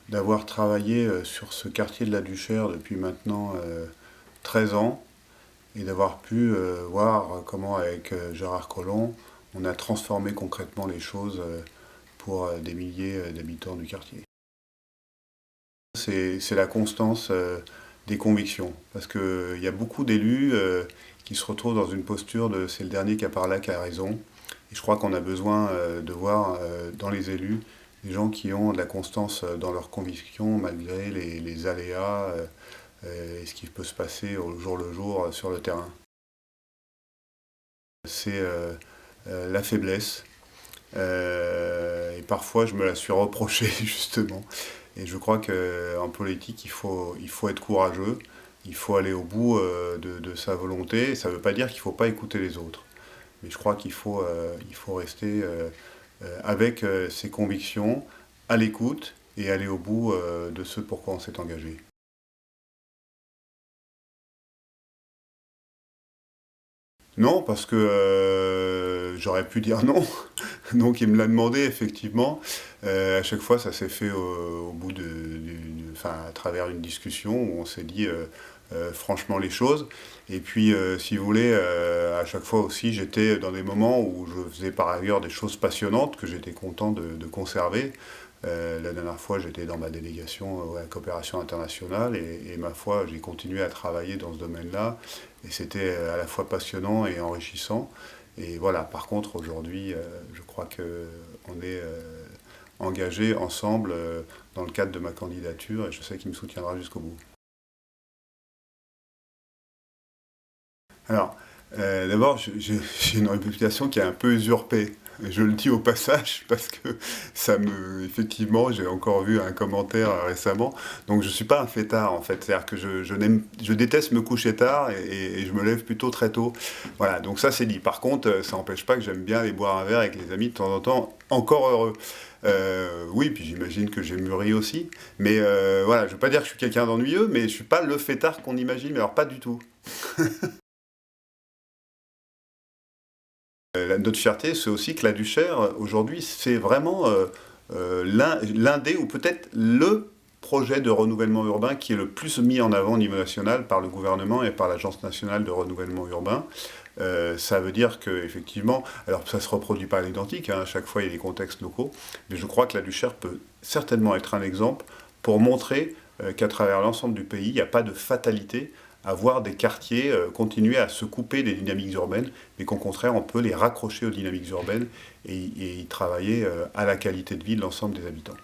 d'avoir travaillé sur ce quartier de la Duchère depuis maintenant 13 ans et d'avoir pu voir comment avec Gérard Collomb, on a transformé concrètement les choses pour des milliers d'habitants du quartier. C'est la constance des convictions, parce qu'il y a beaucoup d'élus qui se retrouvent dans une posture de c'est le dernier qui a parlé qui a raison. Et je crois qu'on a besoin de voir dans les élus des gens qui ont de la constance dans leurs convictions malgré les aléas et ce qui peut se passer au jour le jour sur le terrain. C'est la faiblesse. Et parfois, je me la suis reprochée, justement. Et je crois qu'en politique, il faut être courageux, il faut aller au bout de sa volonté. Ça ne veut pas dire qu'il ne faut pas écouter les autres. Mais je crois il faut rester avec ses convictions, à l'écoute et aller au bout de ce pourquoi on s'est engagé. Non, parce que j'aurais pu dire non. Donc il me l'a demandé effectivement. À chaque fois, ça s'est fait au bout enfin, à travers une discussion où on s'est dit franchement les choses. Et puis, si vous voulez, à chaque fois aussi, j'étais dans des moments où je faisais par ailleurs des choses passionnantes que j'étais content de conserver. La dernière fois, j'étais dans ma délégation à la coopération internationale et ma foi, j'ai continué à travailler dans ce domaine-là. Et c'était à la fois passionnant et enrichissant. Et voilà, par contre, aujourd'hui, je crois qu'on est engagés ensemble dans le cadre de ma candidature et je sais qu'il me soutiendra jusqu'au bout. Alors, d'abord, j'ai une réputation qui est un peu usurpée. Je le dis au passage parce que effectivement, j'ai encore vu un commentaire récemment. Donc, je suis pas un fêtard en fait. C'est-à-dire que je déteste me coucher tard et je me lève plutôt très tôt. Voilà. Donc ça, c'est dit. Par contre, ça n'empêche pas que j'aime bien aller boire un verre avec les amis de temps en temps. Encore heureux. Oui, puis j'imagine que j'ai mûri aussi. Mais voilà, je veux pas dire que je suis quelqu'un d'ennuyeux, mais je suis pas le fêtard qu'on imagine. Mais alors pas du tout. Notre fierté, c'est aussi que la Duchère, aujourd'hui, c'est vraiment l'un des, ou peut-être le projet de renouvellement urbain qui est le plus mis en avant au niveau national par le gouvernement et par l'Agence nationale de renouvellement urbain. Ça veut dire qu'effectivement, alors ça ne se reproduit pas à l'identique, hein, à chaque fois il y a des contextes locaux, mais je crois que la Duchère peut certainement être un exemple pour montrer qu'à travers l'ensemble du pays, il n'y a pas de fatalité à voir des quartiers continuer à se couper des dynamiques urbaines, mais qu'au contraire, on peut les raccrocher aux dynamiques urbaines et y travailler à la qualité de vie de l'ensemble des habitants.